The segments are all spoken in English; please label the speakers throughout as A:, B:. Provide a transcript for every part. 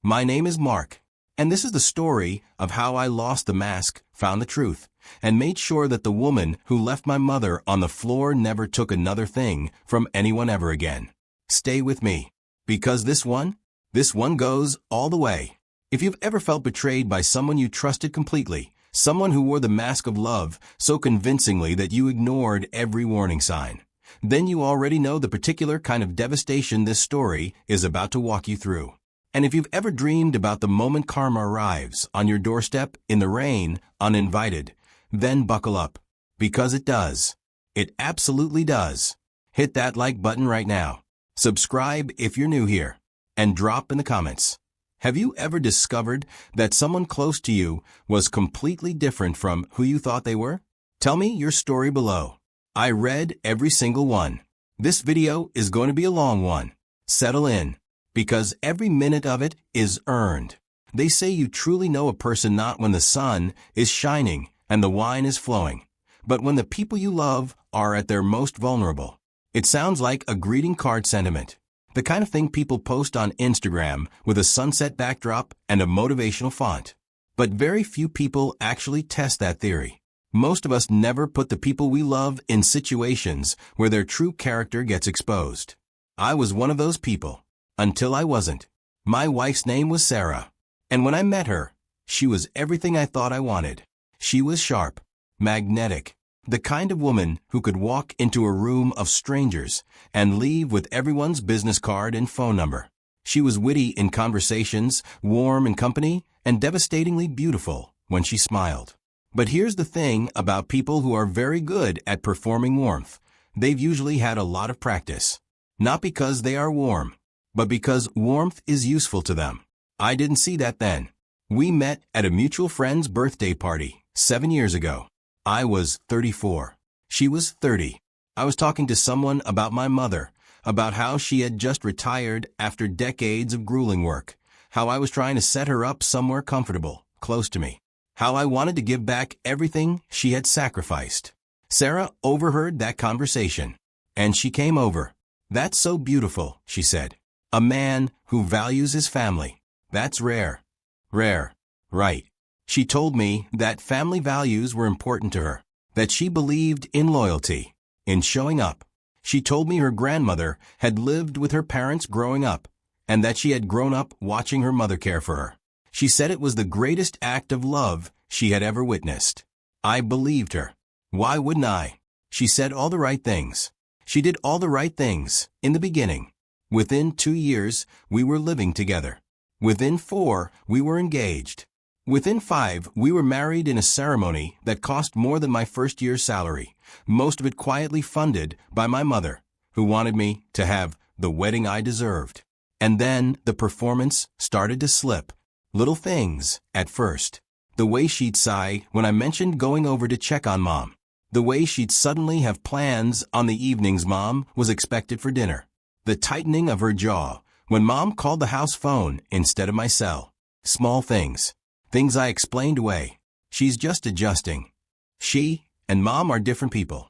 A: My name is Mark, and this is the story of how I lost the mask, found the truth, and made sure that the woman who left my mother on the floor never took another thing from anyone ever again. Stay with me, because this one goes all the way. If you've ever felt betrayed by someone you trusted completely, someone who wore the mask of love so convincingly that you ignored every warning sign, then you already know the particular kind of devastation this story is about to walk you through. And if you've ever dreamed about the moment karma arrives on your doorstep in the rain, uninvited, then buckle up, because it does. It absolutely does. Hit that like button right now. Subscribe if you're new here, and drop in the comments. Have you ever discovered that someone close to you was completely different from who you thought they were? Tell me your story below. I read every single one. This video is going to be a long one. Settle in, because every minute of it is earned. They say you truly know a person not when the sun is shining and the wine is flowing, but when the people you love are at their most vulnerable. It sounds like a greeting card sentiment, the kind of thing people post on Instagram with a sunset backdrop and a motivational font. But very few people actually test that theory. Most of us never put the people we love in situations where their true character gets exposed. I was one of those people, until I wasn't. My wife's name was Sarah, and when I met her, she was everything I thought I wanted. She was sharp, magnetic, the kind of woman who could walk into a room of strangers and leave with everyone's business card and phone number. She was witty in conversations, warm in company, and devastatingly beautiful when she smiled. But here's the thing about people who are very good at performing warmth. They've usually had a lot of practice. Not because they are warm, but because warmth is useful to them. I didn't see that then. We met at a mutual friend's birthday party 7 years ago. I was 34. She was 30. I was talking to someone about my mother, about how she had just retired after decades of grueling work, how I was trying to set her up somewhere comfortable, close to me, how I wanted to give back everything she had sacrificed. Sarah overheard that conversation, and she came over. "That's so beautiful," she said. "A man who values his family. That's rare." Rare, right. She told me that family values were important to her, that she believed in loyalty, in showing up. She told me her grandmother had lived with her parents growing up, and that she had grown up watching her mother care for her. She said it was the greatest act of love she had ever witnessed. I believed her. Why wouldn't I? She said all the right things. She did all the right things in the beginning. Within 2 years, we were living together. Within 4, we were engaged. Within 5, we were married in a ceremony that cost more than my first year's salary, most of it quietly funded by my mother, who wanted me to have the wedding I deserved. And then the performance started to slip. Little things, at first. The way she'd sigh when I mentioned going over to check on Mom. The way she'd suddenly have plans on the evenings Mom was expected for dinner. The tightening of her jaw when Mom called the house phone instead of my cell. Small things. Things I explained away. She's just adjusting. She and Mom are different people.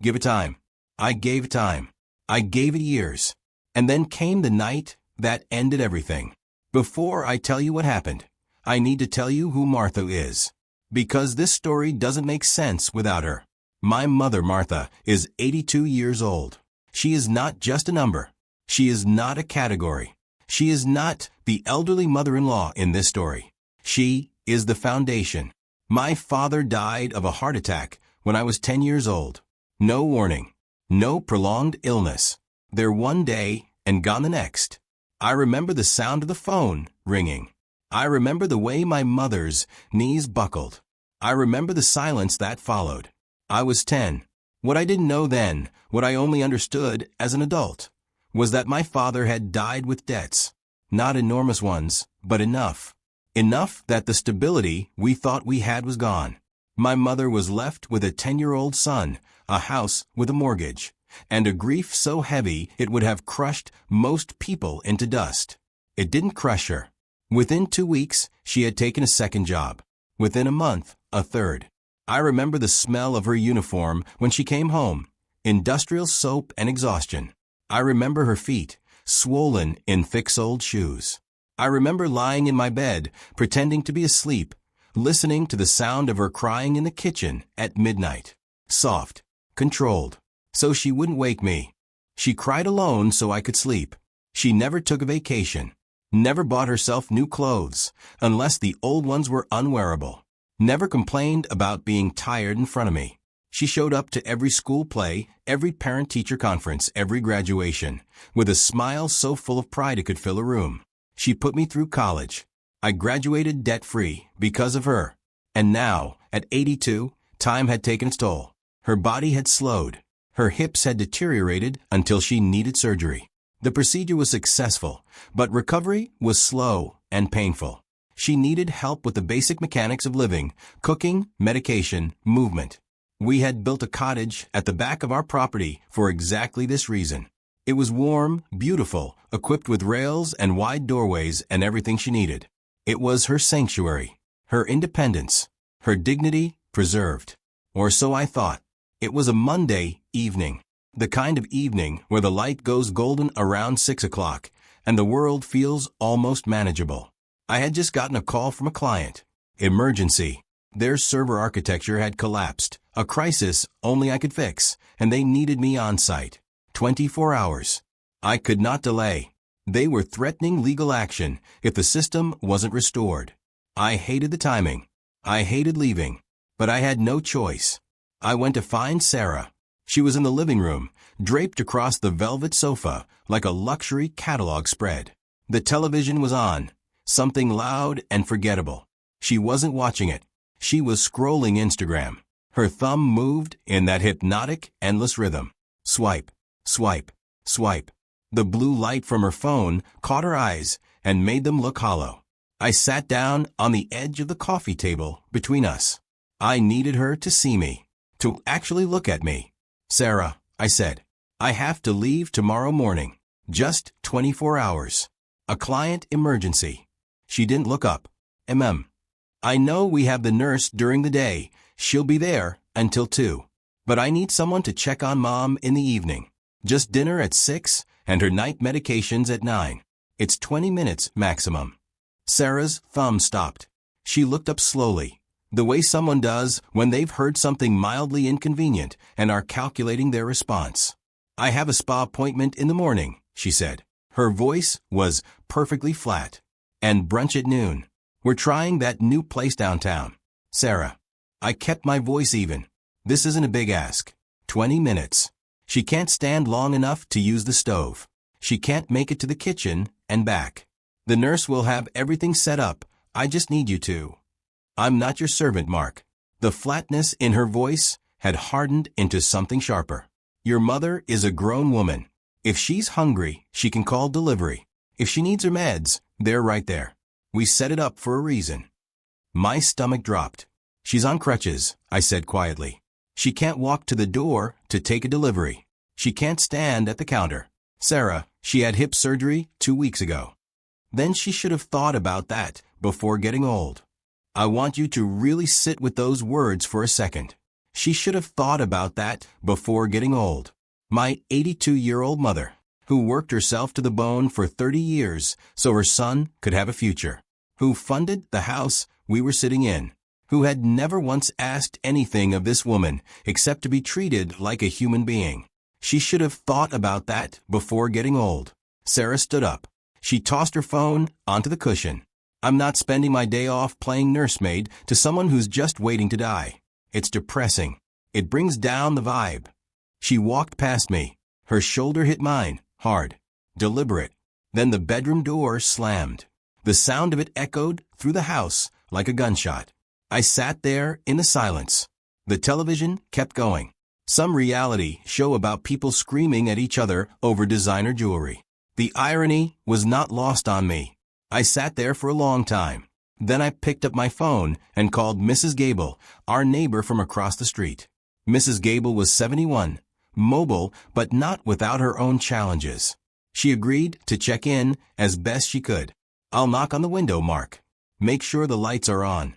A: Give it time. I gave it time. I gave it years. And then came the night that ended everything. Before I tell you what happened, I need to tell you who Martha is. Because this story doesn't make sense without her. My mother, Martha, is 82 years old. She is not just a number. She is not a category. She is not the elderly mother-in-law in this story. She is the foundation. My father died of a heart attack when I was 10 years old. No warning. No prolonged illness. There one day and gone the next. I remember the sound of the phone ringing. I remember the way my mother's knees buckled. I remember the silence that followed. I was 10. What I didn't know then, what I only understood as an adult, was that my father had died with debts. Not enormous ones, but enough. Enough that the stability we thought we had was gone. My mother was left with a 10-year-old son, a house with a mortgage, and a grief so heavy it would have crushed most people into dust. It didn't crush her. Within 2 weeks, she had taken a second job. Within a month, a third. I remember the smell of her uniform when she came home, industrial soap and exhaustion. I remember her feet, swollen in thick-soled shoes. I remember lying in my bed, pretending to be asleep, listening to the sound of her crying in the kitchen at midnight. Soft, controlled, so she wouldn't wake me. She cried alone so I could sleep. She never took a vacation, never bought herself new clothes, unless the old ones were unwearable, never complained about being tired in front of me. She showed up to every school play, every parent-teacher conference, every graduation, with a smile so full of pride it could fill a room. She put me through college. I graduated debt-free because of her. And now, at 82, time had taken its toll. Her body had slowed. Her hips had deteriorated until she needed surgery. The procedure was successful, but recovery was slow and painful. She needed help with the basic mechanics of living, cooking, medication, movement. We had built a cottage at the back of our property for exactly this reason. It was warm, beautiful, equipped with rails and wide doorways and everything she needed. It was her sanctuary, her independence, her dignity preserved. Or so I thought. It was a Monday evening, the kind of evening where the light goes golden around 6 o'clock and the world feels almost manageable. I had just gotten a call from a client. Emergency. Their server architecture had collapsed, a crisis only I could fix, and they needed me on site. 24 hours. I could not delay. They were threatening legal action if the system wasn't restored. I hated the timing. I hated leaving, but I had no choice. I went to find Sarah. She was in the living room, draped across the velvet sofa like a luxury catalog spread. The television was on, something loud and forgettable. She wasn't watching it. She was scrolling Instagram. Her thumb moved in that hypnotic, endless rhythm. Swipe, swipe, swipe. The blue light from her phone caught her eyes and made them look hollow. I sat down on the edge of the coffee table between us. I needed her to see me, to actually look at me. Sarah, I said, I have to leave tomorrow morning. Just 24 hours. A client emergency. She didn't look up. I know we have the nurse during the day. She'll be there until 2. But I need someone to check on Mom in the evening. Just dinner at 6 and her night medications at 9. It's 20 minutes maximum. Sarah's thumb stopped. She looked up slowly, the way someone does when they've heard something mildly inconvenient and are calculating their response. I have a spa appointment in the morning, she said. Her voice was perfectly flat. And brunch at noon. We're trying that new place downtown. Sarah. I kept my voice even. This isn't a big ask. 20 minutes. She can't stand long enough to use the stove. She can't make it to the kitchen and back. The nurse will have everything set up. I just need you to. I'm not your servant, Mark. The flatness in her voice had hardened into something sharper. Your mother is a grown woman. If she's hungry, she can call delivery. If she needs her meds, they're right there. We set it up for a reason. My stomach dropped. She's on crutches, I said quietly. She can't walk to the door to take a delivery. She can't stand at the counter. Sarah, she had hip surgery 2 weeks ago. Then she should have thought about that before getting old. I want you to really sit with those words for a second. She should have thought about that before getting old. My 82-year-old mother, who worked herself to the bone for 30 years so her son could have a future, who funded the house we were sitting in, who had never once asked anything of this woman except to be treated like a human being. She should have thought about that before getting old. Sarah stood up. She tossed her phone onto the cushion. I'm not spending my day off playing nursemaid to someone who's just waiting to die. It's depressing. It brings down the vibe. She walked past me. Her shoulder hit mine, hard, deliberate. Then the bedroom door slammed. The sound of it echoed through the house like a gunshot. I sat there in the silence. The television kept going. Some reality show about people screaming at each other over designer jewelry. The irony was not lost on me. I sat there for a long time. Then I picked up my phone and called Mrs. Gable, our neighbor from across the street. Mrs. Gable was 71, mobile but not without her own challenges. She agreed to check in as best she could. I'll knock on the window, Mark. Make sure the lights are on.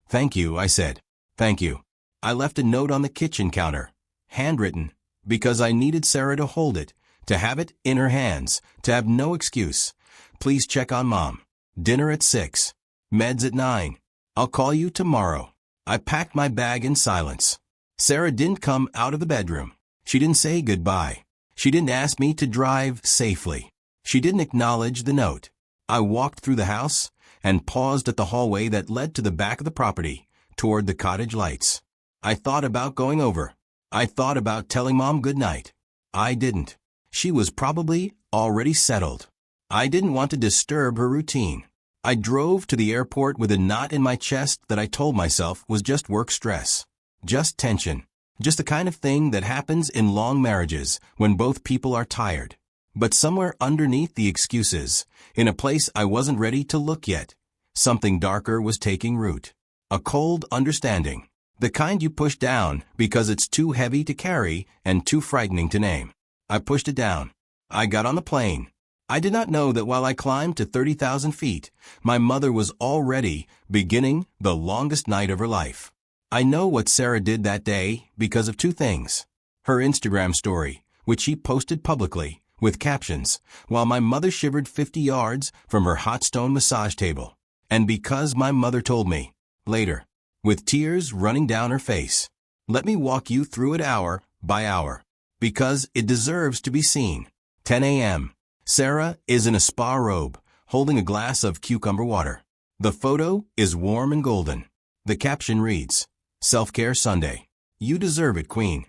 A: Thank you, I said. Thank you. I left a note on the kitchen counter, handwritten, because I needed Sarah to hold it, to have it in her hands, to have no excuse. Please check on Mom. Dinner at 6. Meds at 9. I'll call you tomorrow. I packed my bag in silence. Sarah didn't come out of the bedroom. She didn't say goodbye. She didn't ask me to drive safely. She didn't acknowledge the note. I walked through the house and paused at the hallway that led to the back of the property, toward the cottage lights. I thought about going over. I thought about telling Mom goodnight. I didn't. She was probably already settled. I didn't want to disturb her routine. I drove to the airport with a knot in my chest that I told myself was just work stress. Just tension. Just the kind of thing that happens in long marriages when both people are tired. But somewhere underneath the excuses, in a place I wasn't ready to look yet, something darker was taking root. A cold understanding. The kind you push down because it's too heavy to carry and too frightening to name. I pushed it down. I got on the plane. I did not know that while I climbed to 30,000 feet, my mother was already beginning the longest night of her life. I know what Sarah did that day because of two things. Her Instagram story, which she posted publicly, with captions, while my mother shivered 50 yards from her hot stone massage table. And because my mother told me, later, with tears running down her face, let me walk you through it hour by hour, because it deserves to be seen. 10 a.m. Sarah is in a spa robe, holding a glass of cucumber water. The photo is warm and golden. The caption reads, Self-Care Sunday. You deserve it, Queen.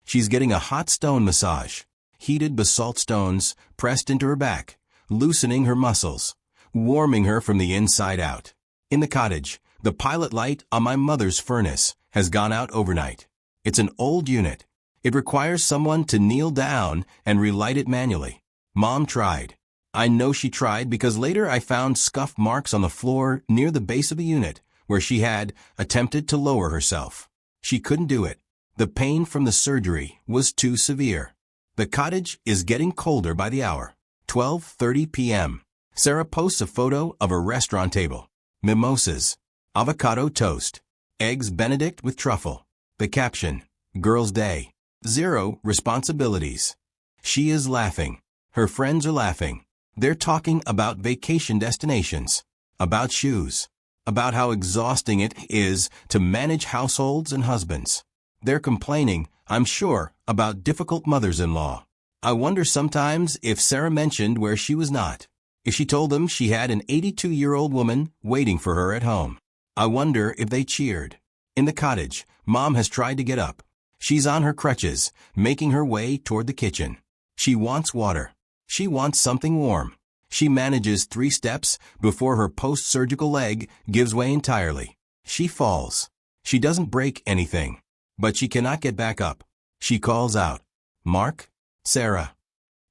A: She's getting a hot stone massage. Heated basalt stones pressed into her back, loosening her muscles, warming her from the inside out. In the cottage, the pilot light on my mother's furnace has gone out overnight. It's an old unit. It requires someone to kneel down and relight it manually. Mom tried. I know she tried because later I found scuff marks on the floor near the base of the unit where she had attempted to lower herself. She couldn't do it. The pain from the surgery was too severe. The cottage is getting colder by the hour. 12:30 p.m. Sarah posts a photo of a restaurant table. Mimosas. Avocado toast. Eggs Benedict with truffle. The caption, Girls' Day. 0 responsibilities. She is laughing. Her friends are laughing. They're talking about vacation destinations, about shoes, about how exhausting it is to manage households and husbands. They're complaining, I'm sure, about difficult mothers-in-law. I wonder sometimes if Sarah mentioned where she was not, if she told them she had an 82-year-old woman waiting for her at home. I wonder if they cheered. In the cottage, Mom has tried to get up. She's on her crutches, making her way toward the kitchen. She wants water. She wants something warm. She manages 3 steps before her post-surgical leg gives way entirely. She falls. She doesn't break anything, but she cannot get back up. She calls out, Mark? Sarah.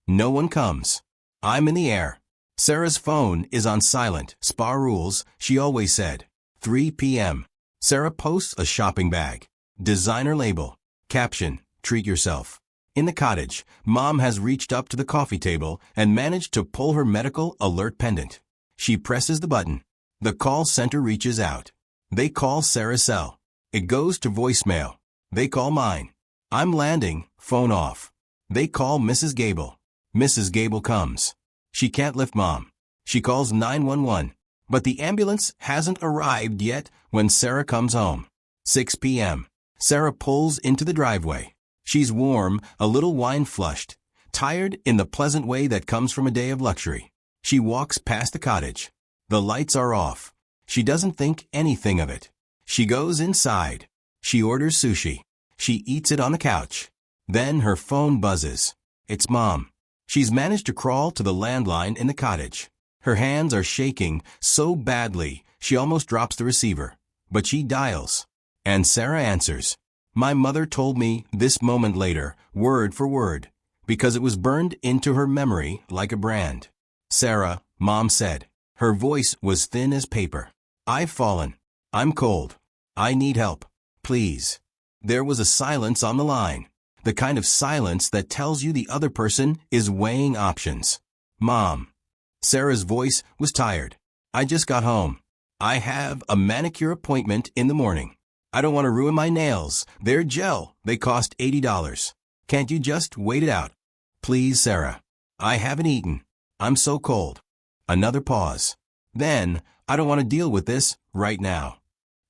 A: No one comes. I'm in the air. Sarah's phone is on silent. Spa rules, she always said. 3 p.m. Sarah posts a shopping bag. Designer label. Caption, treat yourself. In the cottage, Mom has reached up to the coffee table and managed to pull her medical alert pendant. She presses the button. The call center reaches out. They call Sarah's cell. It goes to voicemail. They call mine. I'm landing, phone off. They call Mrs. Gable. Mrs. Gable comes. She can't lift Mom. She calls 911. But the ambulance hasn't arrived yet when Sarah comes home. 6 p.m. Sarah pulls into the driveway. She's warm, a little wine-flushed, tired in the pleasant way that comes from a day of luxury. She walks past the cottage. The lights are off. She doesn't think anything of it. She goes inside. She orders sushi. She eats it on the couch. Then her phone buzzes. It's Mom. She's managed to crawl to the landline in the cottage. Her hands are shaking so badly she almost drops the receiver. But she dials. And Sarah answers. My mother told me this moment later, word for word, because it was burned into her memory like a brand. Sarah, Mom said. Her voice was thin as paper. I've fallen. I'm cold. I need help. Please. There was a silence on the line. The kind of silence that tells you the other person is weighing options. Mom. Sarah's voice was tired. I just got home. I have a manicure appointment in the morning. I don't want to ruin my nails. They're gel. They cost $80. Can't you just wait it out? Please, Sarah. I haven't eaten. I'm so cold. Another pause. Then, I don't want to deal with this right now.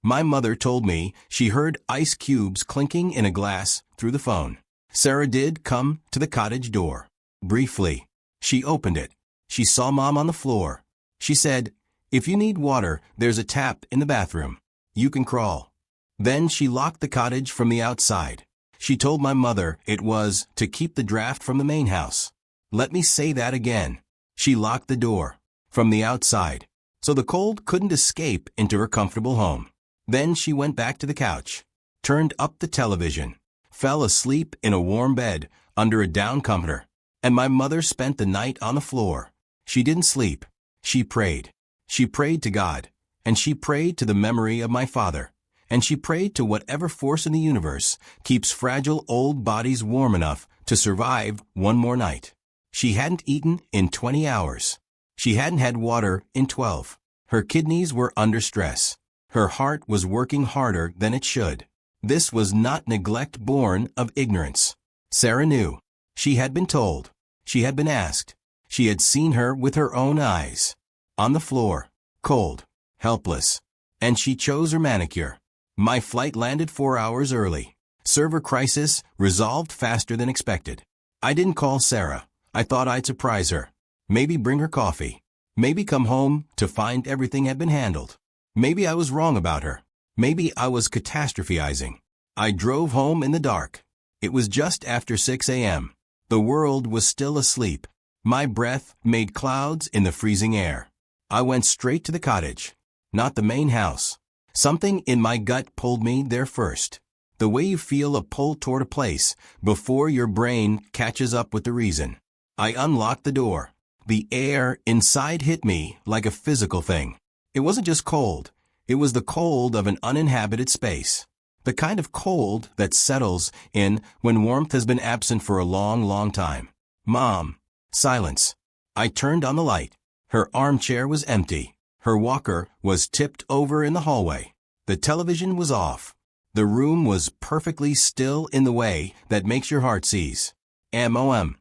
A: My mother told me she heard ice cubes clinking in a glass through the phone. Sarah did come to the cottage door. Briefly, she opened it. She saw Mom on the floor. She said, "If you need water, there's a tap in the bathroom. You can crawl." Then she locked the cottage from the outside. She told my mother it was to keep the draft from the main house. Let me say that again. She locked the door from the outside, so the cold couldn't escape into her comfortable home. Then she went back to the couch, turned up the television, fell asleep in a warm bed under a down comforter, and my mother spent the night on the floor. She didn't sleep. She prayed. She prayed to God, and she prayed to the memory of my father, and she prayed to whatever force in the universe keeps fragile old bodies warm enough to survive one more night. She hadn't eaten in 20 hours. She hadn't had water in 12. Her kidneys were under stress. Her heart was working harder than it should. This was not neglect born of ignorance. Sarah knew. She had been told. She had been asked. She had seen her with her own eyes. On the floor, cold, helpless. And she chose her manicure. My flight landed 4 hours early. Server crisis resolved faster than expected. I didn't call Sarah. I thought I'd surprise her. Maybe bring her coffee. Maybe come home to find everything had been handled. Maybe I was wrong about her. Maybe I was catastrophizing. I drove home in the dark. It was just after 6 a.m. The world was still asleep. My breath made clouds in the freezing air. I went straight to the cottage, not the main house. Something in my gut pulled me there first. The way you feel a pull toward a place before your brain catches up with the reason. I unlocked the door. The air inside hit me like a physical thing. It wasn't just cold. It was the cold of an uninhabited space. The kind of cold that settles in when warmth has been absent for a long, long time. Mom. Silence. I turned on the light. Her armchair was empty. Her walker was tipped over in the hallway. The television was off. The room was perfectly still in the way that makes your heart seize. M-O-M.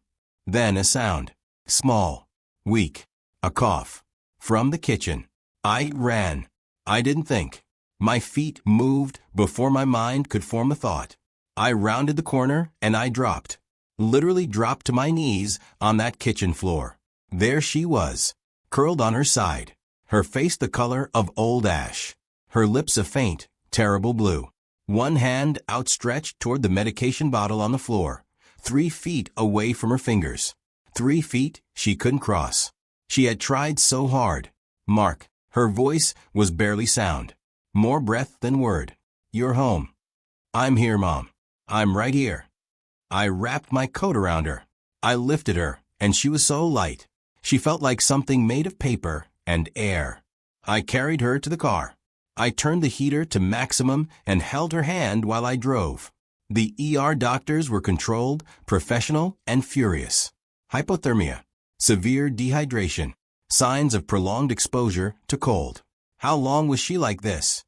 A: Then a sound. Small. Weak. A cough. From the kitchen. I ran. I didn't think. My feet moved before my mind could form a thought. I rounded the corner and I dropped. Literally dropped to my knees on that kitchen floor. There she was, curled on her side, her face the color of old ash, her lips a faint, terrible blue. One hand outstretched toward the medication bottle on the floor, 3 feet away from her fingers. 3 feet she couldn't cross. She had tried so hard. Mark. Her voice was barely sound. More breath than word. You're home. I'm here, Mom. I'm right here. I wrapped my coat around her. I lifted her, and she was so light. She felt like something made of paper and air. I carried her to the car. I turned the heater to maximum and held her hand while I drove. The ER doctors were controlled, professional, and furious. Hypothermia. Severe dehydration. Signs of prolonged exposure to cold. How long was she like this?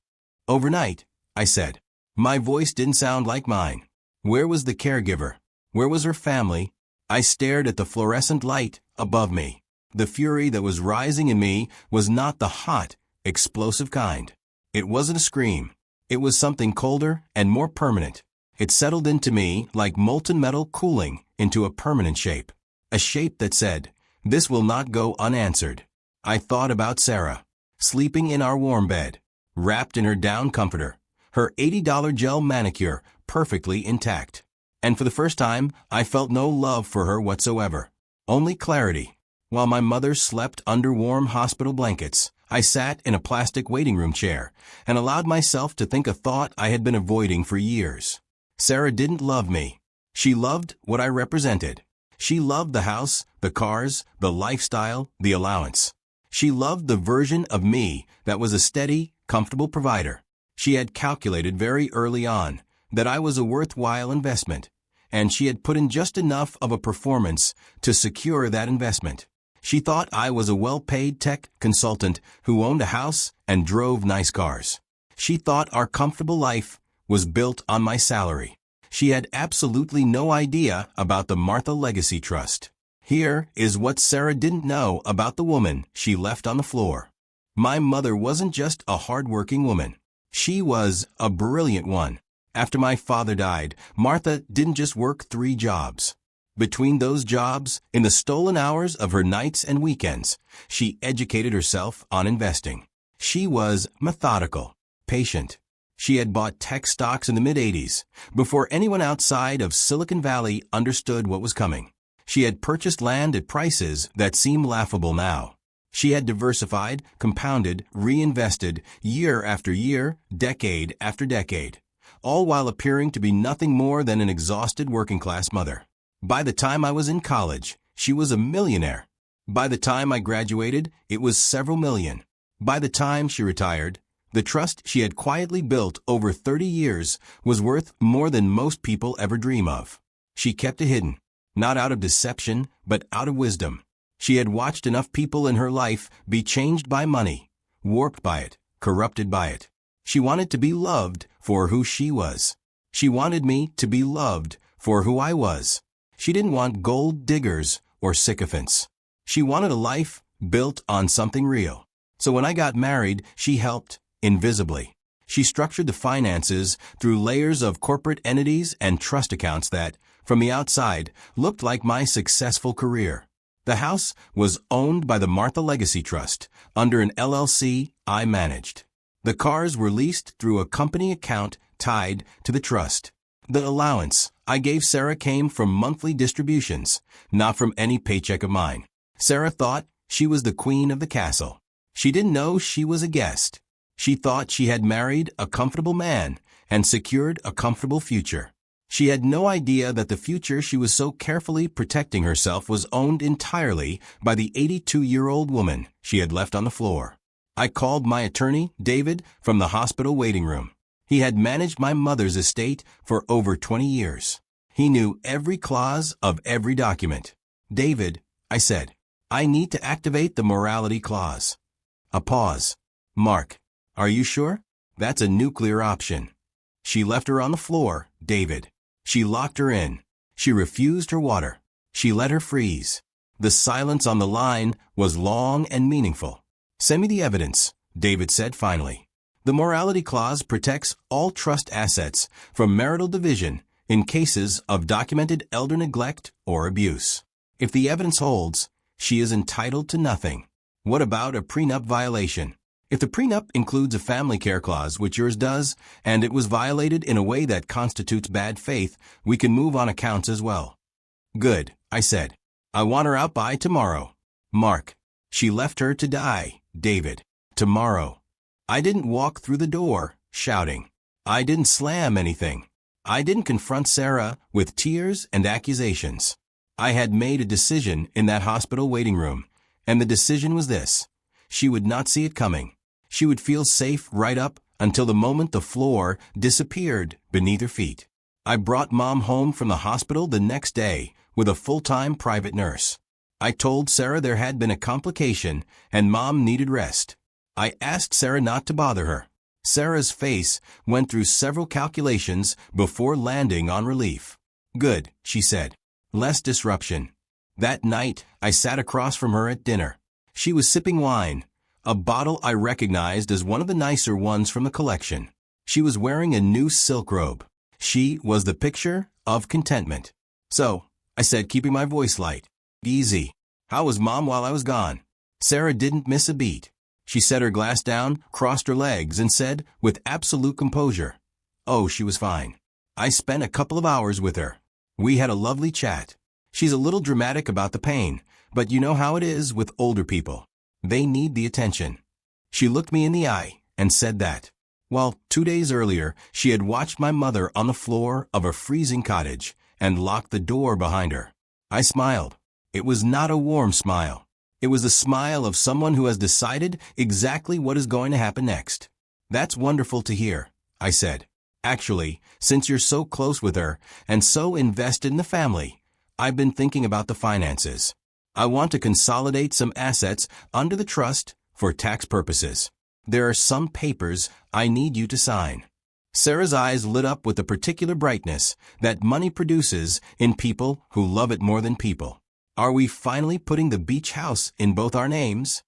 A: Overnight, I said. My voice didn't sound like mine. Where was the caregiver? Where was her family? I stared at the fluorescent light above me. The fury that was rising in me was not the hot, explosive kind. It wasn't a scream. It was something colder and more permanent. It settled into me like molten metal cooling into a permanent shape. A shape that said, "This will not go unanswered." I thought about Sarah, sleeping in our warm bed, wrapped in her down comforter, her $80 gel manicure perfectly intact. And for the first time, I felt no love for her whatsoever. Only clarity. While my mother slept under warm hospital blankets, I sat in a plastic waiting room chair and allowed myself to think a thought I had been avoiding for years. Sarah didn't love me. She loved what I represented. She loved the house, the cars, the lifestyle, the allowance. She loved the version of me that was a steady, comfortable provider. She had calculated very early on that I was a worthwhile investment, and she had put in just enough of a performance to secure that investment. She thought I was a well-paid tech consultant who owned a house and drove nice cars. She thought our comfortable life was built on my salary. She had absolutely no idea about the Martha Legacy Trust. Here is what Sarah didn't know about the woman she left on the floor. My mother wasn't just a hard-working woman. She was a brilliant one. After my father died, Martha didn't just work 3 jobs. Between those jobs, in the stolen hours of her nights and weekends, she educated herself on investing. She was methodical, patient. She had bought tech stocks in the mid-'80s, before anyone outside of Silicon Valley understood what was coming. She had purchased land at prices that seem laughable now. She had diversified, compounded, reinvested, year after year, decade after decade, all while appearing to be nothing more than an exhausted working-class mother. By the time I was in college, she was a millionaire. By the time I graduated, it was several million. By the time she retired, the trust she had quietly built over 30 years was worth more than most people ever dream of. She kept it hidden, not out of deception, but out of wisdom. She had watched enough people in her life be changed by money, warped by it, corrupted by it. She wanted to be loved for who she was. She wanted me to be loved for who I was. She didn't want gold diggers or sycophants. She wanted a life built on something real. So when I got married, she helped, invisibly. She structured the finances through layers of corporate entities and trust accounts that, from the outside, looked like my successful career. The house was owned by the Martha Legacy Trust, under an LLC I managed. The cars were leased through a company account tied to the trust. The allowance I gave Sarah came from monthly distributions, not from any paycheck of mine. Sarah thought she was the queen of the castle. She didn't know she was a guest. She thought she had married a comfortable man and secured a comfortable future. She had no idea that the future she was so carefully protecting herself was owned entirely by the 82-year-old woman she had left on the floor. I called my attorney, David, from the hospital waiting room. He had managed my mother's estate for over 20 years. He knew every clause of every document. David, I said, I need to activate the morality clause. A pause. Mark, are you sure? That's a nuclear option. She left her on the floor, David. She locked her in. She refused her water. She let her freeze. The silence on the line was long and meaningful. Send me the evidence, David said finally. The morality clause protects all trust assets from marital division in cases of documented elder neglect or abuse. If the evidence holds, she is entitled to nothing. What about a prenup violation? If the prenup includes a family care clause, which yours does, and it was violated in a way that constitutes bad faith, we can move on accounts as well. Good, I said. I want her out by tomorrow. Mark, she left her to die, David. Tomorrow. I didn't walk through the door, shouting. I didn't slam anything. I didn't confront Sarah with tears and accusations. I had made a decision in that hospital waiting room, and the decision was this. She would not see it coming. She would feel safe right up until the moment the floor disappeared beneath her feet. I brought Mom home from the hospital the next day with a full-time private nurse. I told Sarah there had been a complication and Mom needed rest. I asked Sarah not to bother her. Sarah's face went through several calculations before landing on relief. Good, she said. Less disruption. That night, I sat across from her at dinner. She was sipping wine, a bottle I recognized as one of the nicer ones from the collection. She was wearing a new silk robe. She was the picture of contentment. So, I said, keeping my voice light. Easy. How was Mom while I was gone? Sarah didn't miss a beat. She set her glass down, crossed her legs, and said, with absolute composure, oh, she was fine. I spent a couple of hours with her. We had a lovely chat. She's a little dramatic about the pain, but you know how it is with older people. They need the attention. She looked me in the eye and said that, well, 2 days earlier, she had watched my mother on the floor of a freezing cottage and locked the door behind her. I smiled. It was not a warm smile. It was the smile of someone who has decided exactly what is going to happen next. That's wonderful to hear, I said. Actually, since you're so close with her and so invested in the family, I've been thinking about the finances. I want to consolidate some assets under the trust for tax purposes. There are some papers I need you to sign. Sarah's eyes lit up with the particular brightness that money produces in people who love it more than people. Are we finally putting the beach house in both our names?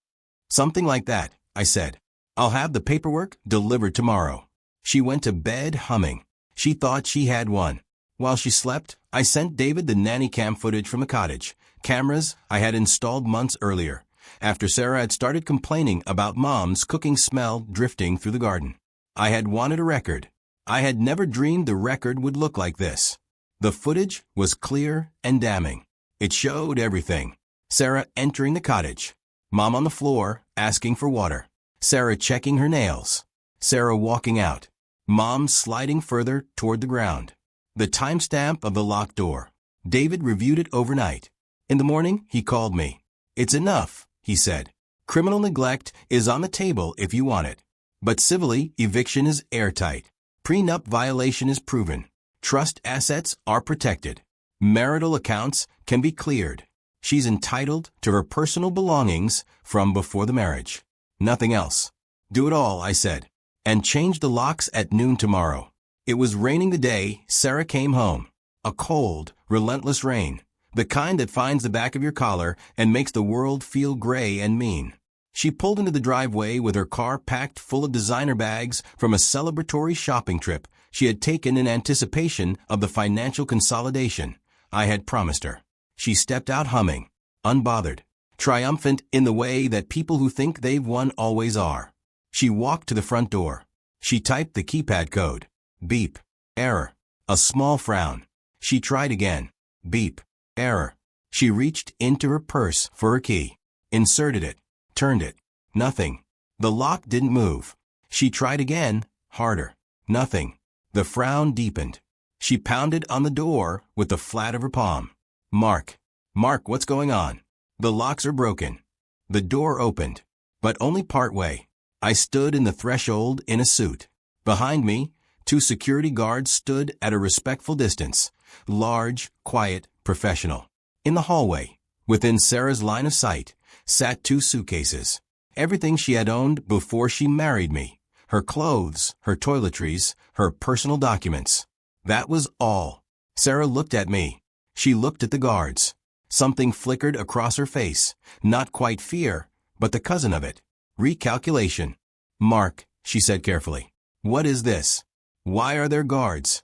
A: Something like that, I said. I'll have the paperwork delivered tomorrow. She went to bed humming. She thought she had won. While she slept, I sent David the nanny cam footage from the cottage, cameras I had installed months earlier, after Sarah had started complaining about Mom's cooking smell drifting through the garden. I had wanted a record. I had never dreamed the record would look like this. The footage was clear and damning. It showed everything. Sarah entering the cottage. Mom on the floor, asking for water. Sarah checking her nails. Sarah walking out. Mom sliding further toward the ground. The timestamp of the locked door. David reviewed it overnight. In the morning, he called me. It's enough, he said. Criminal neglect is on the table if you want it. But civilly, eviction is airtight. Prenup violation is proven. Trust assets are protected. Marital accounts can be cleared. She's entitled to her personal belongings from before the marriage. Nothing else. Do it all, I said. And change the locks at noon tomorrow. It was raining the day Sarah came home. A cold, relentless rain. The kind that finds the back of your collar and makes the world feel gray and mean. She pulled into the driveway with her car packed full of designer bags from a celebratory shopping trip she had taken in anticipation of the financial consolidation I had promised her. She stepped out humming, unbothered, triumphant in the way that people who think they've won always are. She walked to the front door. She typed the keypad code. Beep. Error. A small frown. She tried again. Beep. Error. She reached into her purse for her key. Inserted it. Turned it. Nothing. The lock didn't move. She tried again, harder. Nothing. The frown deepened. She pounded on the door with the flat of her palm. Mark, what's going on? The locks are broken. The door opened, but only part way. I stood in the threshold in a suit. Behind me, 2 security guards stood at a respectful distance, large, quiet, professional. In the hallway, within Sarah's line of sight, sat 2 suitcases. Everything she had owned before she married me. Her clothes, her toiletries, her personal documents. That was all. Sarah looked at me. She looked at the guards. Something flickered across her face. Not quite fear, but the cousin of it. Recalculation. Mark, she said carefully. What is this? Why are there guards?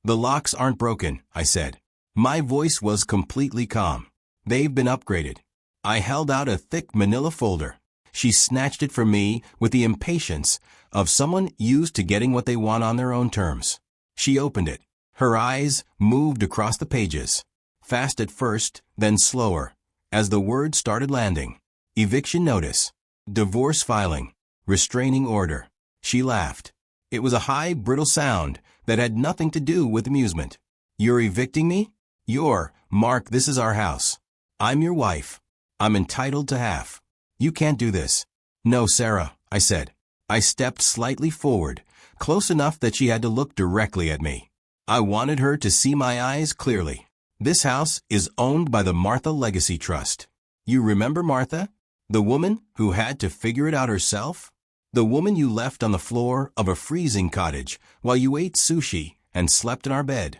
A: The locks aren't broken, I said. My voice was completely calm. They've been upgraded. I held out a thick manila folder. She snatched it from me with the impatience of someone used to getting what they want on their own terms. She opened it. Her eyes moved across the pages. Fast at first, then slower, as the words started landing. Eviction notice. Divorce filing. Restraining order. She laughed. It was a high, brittle sound that had nothing to do with amusement. You're evicting me? Mark, this is our house. I'm your wife. I'm entitled to half. You can't do this. No, Sarah, I said. I stepped slightly forward, close enough that she had to look directly at me. I wanted her to see my eyes clearly. This house is owned by the Martha Legacy Trust. You remember Martha? The woman who had to figure it out herself? The woman you left on the floor of a freezing cottage while you ate sushi and slept in our bed.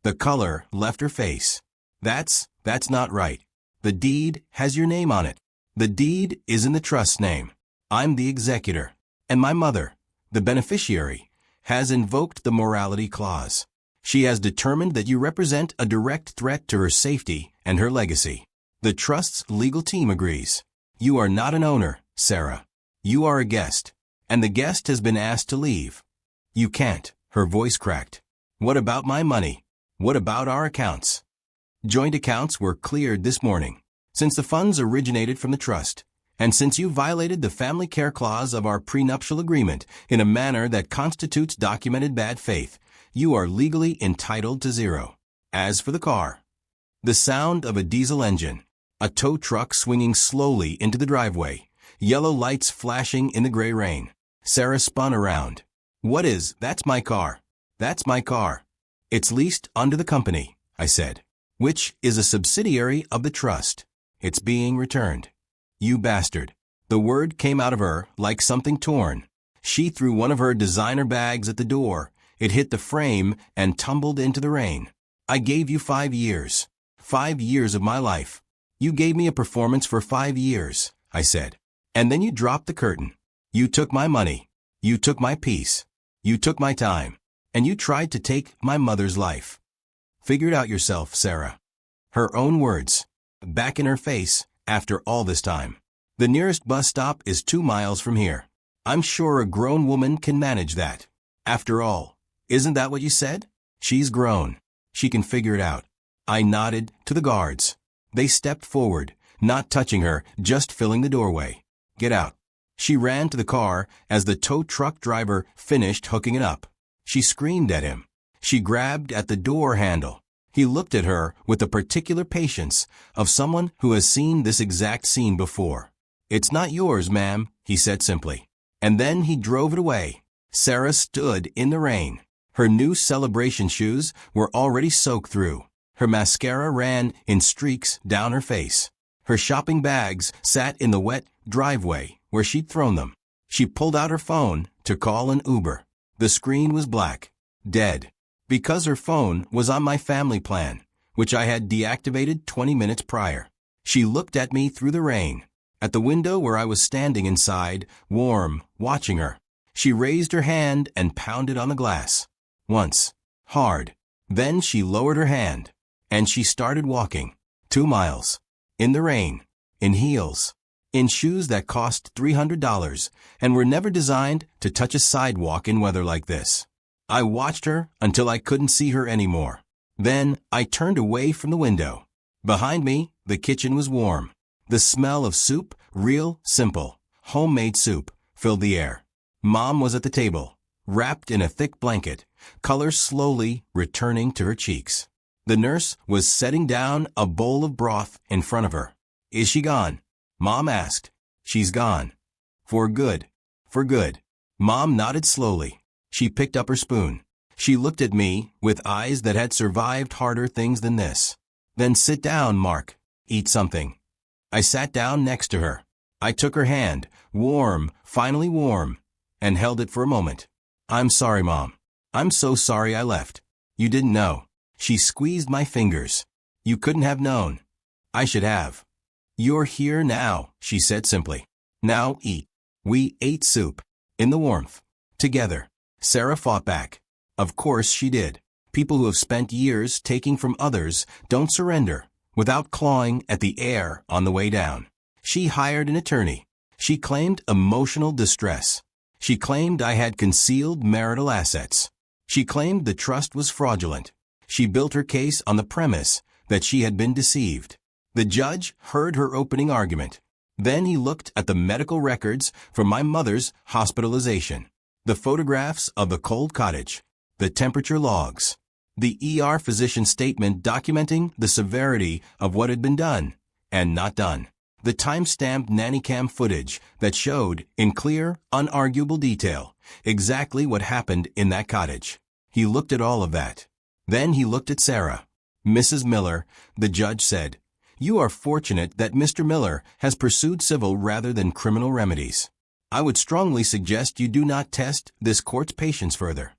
A: The color left her face. That's not right. The deed has your name on it. The deed is in the trust's name. I'm the executor. And my mother, the beneficiary, has invoked the morality clause. She has determined that you represent a direct threat to her safety and her legacy. The trust's legal team agrees. You are not an owner, Sarah. You are a guest, and the guest has been asked to leave. You can't, her voice cracked. What about my money? What about our accounts? Joint accounts were cleared this morning. Since the funds originated from the trust, and since you violated the family care clause of our prenuptial agreement in a manner that constitutes documented bad faith, you are legally entitled to zero. As for the car, the sound of a diesel engine, a tow truck swinging slowly into the driveway, yellow lights flashing in the gray rain. Sarah spun around. That's my car. That's my car. It's leased under the company, I said, which is a subsidiary of the trust. It's being returned. You bastard. The word came out of her like something torn. She threw one of her designer bags at the door. It hit the frame and tumbled into the rain. I gave you 5 years. 5 years of my life. You gave me a performance for 5 years, I said. And then you dropped the curtain. You took my money. You took my peace. You took my time. And you tried to take my mother's life. Figure it out yourself, Sarah. Her own words. Back in her face, after all this time. The nearest bus stop is 2 miles from here. I'm sure a grown woman can manage that. After all, isn't that what you said? She's grown. She can figure it out. I nodded to the guards. They stepped forward, not touching her, just filling the doorway. Get out. She ran to the car as the tow truck driver finished hooking it up. She screamed at him. She grabbed at the door handle. He looked at her with the particular patience of someone who has seen this exact scene before. It's not yours, ma'am, he said simply. And then he drove it away. Sarah stood in the rain. Her new celebration shoes were already soaked through. Her mascara ran in streaks down her face. Her shopping bags sat in the wet driveway where she'd thrown them. She pulled out her phone to call an Uber. The screen was black. Dead. Because her phone was on my family plan, which I had deactivated 20 minutes prior. She looked at me through the rain. At the window where I was standing inside, warm, watching her. She raised her hand and pounded on the glass. Once. Hard. Then she lowered her hand. And she started walking. 2 miles. In the rain. In heels. In shoes that cost $300 and were never designed to touch a sidewalk in weather like this. I watched her until I couldn't see her anymore. Then I turned away from the window. Behind me, the kitchen was warm. The smell of soup, real, simple, homemade soup, filled the air. Mom was at the table, wrapped in a thick blanket, color slowly returning to her cheeks. The nurse was setting down a bowl of broth in front of her. Is she gone? Mom asked. She's gone. For good. For good. Mom nodded slowly. She picked up her spoon. She looked at me with eyes that had survived harder things than this. Then sit down, Mark. Eat something. I sat down next to her. I took her hand, warm, finally warm, and held it for a moment. I'm sorry, Mom. I'm so sorry I left. You didn't know. She squeezed my fingers. You couldn't have known. I should have. You're here now, she said simply. Now eat. We ate soup. In the warmth. Together. Sarah fought back. Of course she did. People who have spent years taking from others don't surrender without clawing at the air on the way down. She hired an attorney. She claimed emotional distress. She claimed I had concealed marital assets. She claimed the trust was fraudulent. She built her case on the premise that she had been deceived. The judge heard her opening argument. Then he looked at the medical records from my mother's hospitalization. The photographs of the cold cottage, the temperature logs, the ER physician statement documenting the severity of what had been done and not done, the time-stamped nanny cam footage that showed in clear, unarguable detail exactly what happened in that cottage. He looked at all of that. Then he looked at Sarah. Mrs. Miller, the judge said, you are fortunate that Mr. Miller has pursued civil rather than criminal remedies. I would strongly suggest you do not test this court's patience further.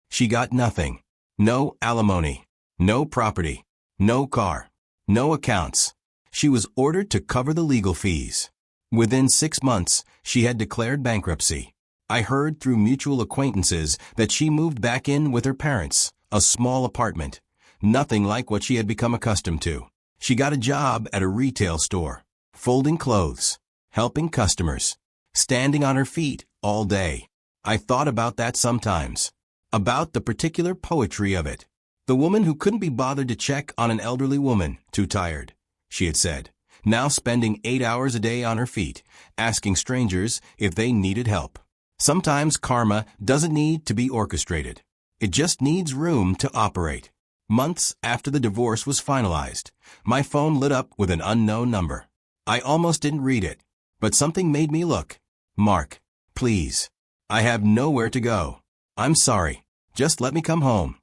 A: She got nothing. No alimony. No property. No car. No accounts. She was ordered to cover the legal fees. Within 6 months, she had declared bankruptcy. I heard through mutual acquaintances that she moved back in with her parents, a small apartment. Nothing like what she had become accustomed to. She got a job at a retail store, folding clothes, helping customers. Standing on her feet all day. I thought about that sometimes. About the particular poetry of it. The woman who couldn't be bothered to check on an elderly woman, too tired, she had said, now spending 8 hours a day on her feet, asking strangers if they needed help. Sometimes karma doesn't need to be orchestrated. It just needs room to operate. Months after the divorce was finalized, my phone lit up with an unknown number. I almost didn't read it, but something made me look. Mark, please. I have nowhere to go. I'm sorry. Just let me come home.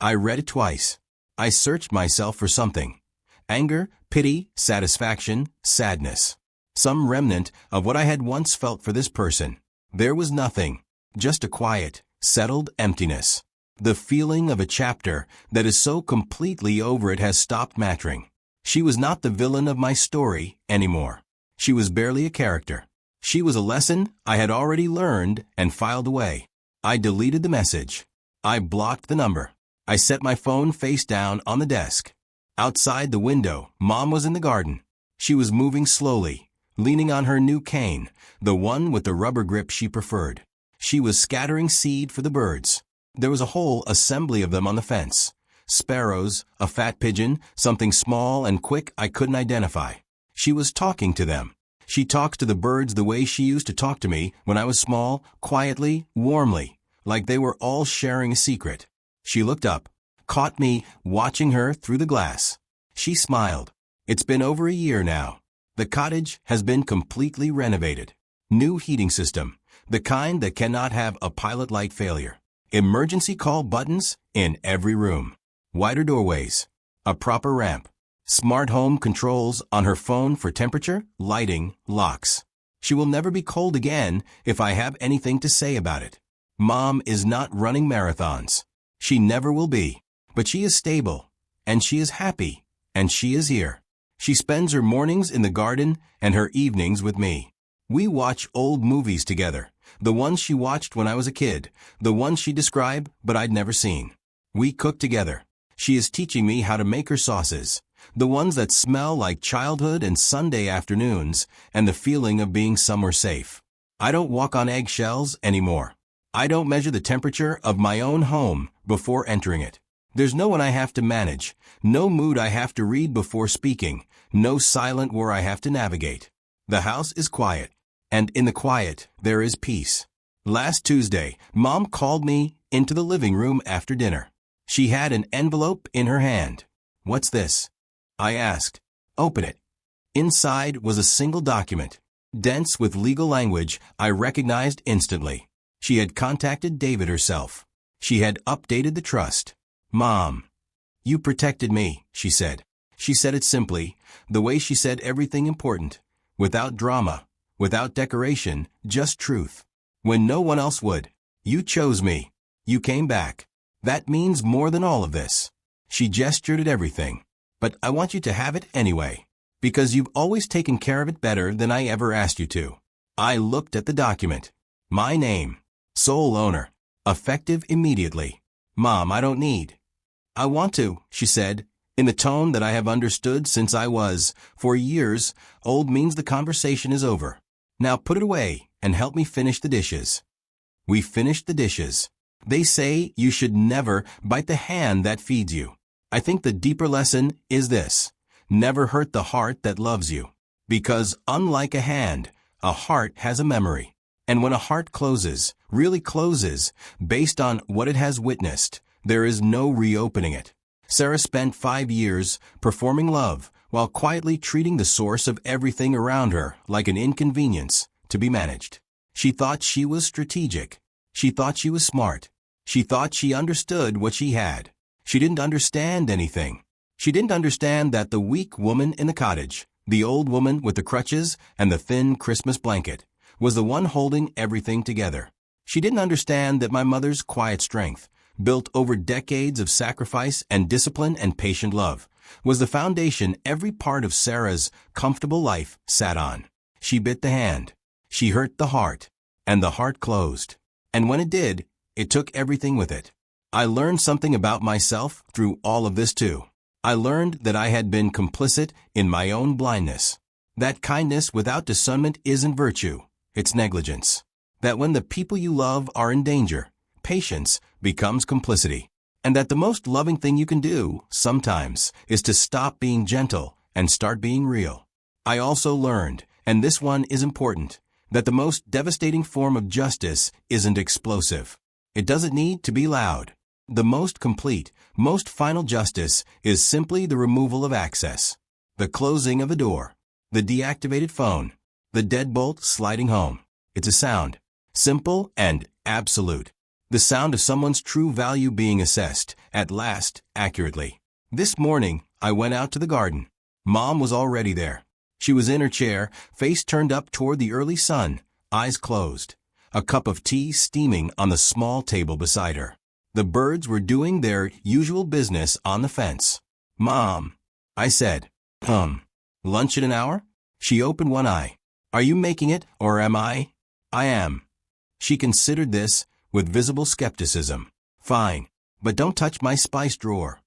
A: I read it twice. I searched myself for something. Anger, pity, satisfaction, sadness. Some remnant of what I had once felt for this person. There was nothing. Just a quiet, settled emptiness. The feeling of a chapter that is so completely over it has stopped mattering. She was not the villain of my story anymore. She was barely a character. She was a lesson I had already learned and filed away. I deleted the message. I blocked the number. I set my phone face down on the desk. Outside the window, Mom was in the garden. She was moving slowly, leaning on her new cane, the one with the rubber grip she preferred. She was scattering seed for the birds. There was a whole assembly of them on the fence. Sparrows, a fat pigeon, something small and quick I couldn't identify. She was talking to them. She talks to the birds the way she used to talk to me when I was small, quietly, warmly, like they were all sharing a secret. She looked up, caught me watching her through the glass. She smiled. It's been over a year now. The cottage has been completely renovated. New heating system, the kind that cannot have a pilot light failure. Emergency call buttons in every room. Wider doorways. A proper ramp. Smart home controls on her phone for temperature, lighting, locks. She will never be cold again if I have anything to say about it. Mom is not running marathons. She never will be. But she is stable, and she is happy, and she is here. She spends her mornings in the garden and her evenings with me. We watch old movies together, the ones she watched when I was a kid, the ones she described but I'd never seen. We cook together. She is teaching me how to make her sauces, the ones that smell like childhood and Sunday afternoons and the feeling of being somewhere safe. I don't walk on eggshells anymore. I don't measure the temperature of my own home before entering it. There's no one I have to manage, no mood I have to read before speaking, no silent war I have to navigate. The house is quiet, and in the quiet there is peace. Last Tuesday, Mom called me into the living room after dinner. She had an envelope in her hand. "What's this?" I asked. "Open it." Inside was a single document, dense with legal language I recognized instantly. She had contacted David herself. She had updated the trust. "Mom, you protected me," she said. She said it simply, the way she said everything important, without drama, without decoration, just truth. When no one else would. "You chose me. You came back. That means more than all of this." She gestured at everything. "But I want you to have it anyway, because you've always taken care of it better than I ever asked you to." I looked at the document. My name. Sole owner. Effective immediately. "Mom, I don't need." "I want to," she said, in the tone that I have understood since I was, for years, old means the conversation is over. "Now put it away and help me finish the dishes." We finished the dishes. They say you should never bite the hand that feeds you. I think the deeper lesson is this: never hurt the heart that loves you. Because unlike a hand, a heart has a memory. And when a heart closes, really closes, based on what it has witnessed, there is no reopening it. Sarah spent 5 years performing love while quietly treating the source of everything around her like an inconvenience to be managed. She thought she was strategic. She thought she was smart. She thought she understood what she had. She didn't understand anything. She didn't understand that the weak woman in the cottage, the old woman with the crutches and the thin Christmas blanket, was the one holding everything together. She didn't understand that my mother's quiet strength, built over decades of sacrifice and discipline and patient love, was the foundation every part of Sarah's comfortable life sat on. She bit the hand. She hurt the heart. And the heart closed. And when it did, it took everything with it. I learned something about myself through all of this too. I learned that I had been complicit in my own blindness. That kindness without discernment isn't virtue. It's negligence. That when the people you love are in danger, patience becomes complicity. And that the most loving thing you can do, sometimes, is to stop being gentle and start being real. I also learned, and this one is important, that the most devastating form of justice isn't explosive. It doesn't need to be loud. The most complete, most final justice is simply the removal of access. The closing of a door. The deactivated phone. The deadbolt sliding home. It's a sound. Simple and absolute. The sound of someone's true value being assessed, at last, accurately. This morning, I went out to the garden. Mom was already there. She was in her chair, face turned up toward the early sun, eyes closed. A cup of tea steaming on the small table beside her. The birds were doing their usual business on the fence. "Mom," I said. Lunch in an hour?" She opened one eye. Are you making it, or am I? I am. She considered this with visible skepticism. Fine, but don't touch my spice drawer.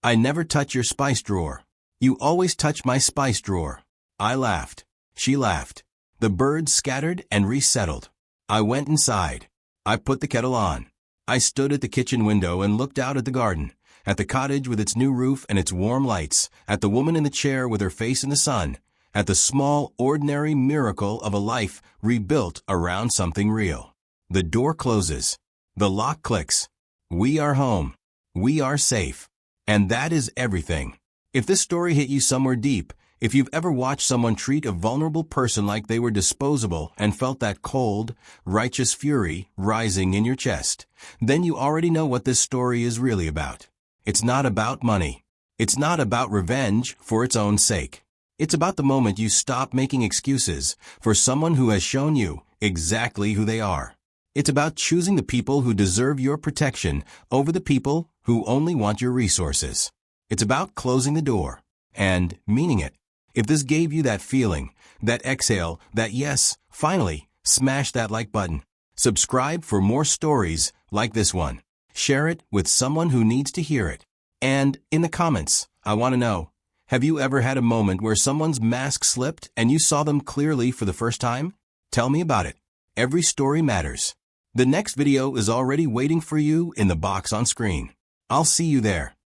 A: I never touch your spice drawer. You always touch my spice drawer. I laughed. She laughed. The birds scattered and resettled. I went inside. I put the kettle on. I stood at the kitchen window and looked out at the garden, at the cottage with its new roof and its warm lights, at the woman in the chair with her face in the sun, at the small, ordinary miracle of a life rebuilt around something real. The door closes. The lock clicks. We are home. We are safe. And that is everything. If this story hit you somewhere deep, if you've ever watched someone treat a vulnerable person like they were disposable and felt that cold, righteous fury rising in your chest, then you already know what this story is really about. It's not about money. It's not about revenge for its own sake. It's about the moment you stop making excuses for someone who has shown you exactly who they are. It's about choosing the people who deserve your protection over the people who only want your resources. It's about closing the door and meaning it. If this gave you that feeling, that exhale, that yes, finally, smash that like button. Subscribe for more stories like this one. Share it with someone who needs to hear it. And in the comments, I want to know, have you ever had a moment where someone's mask slipped and you saw them clearly for the first time? Tell me about it. Every story matters. The next video is already waiting for you in the box on screen. I'll see you there.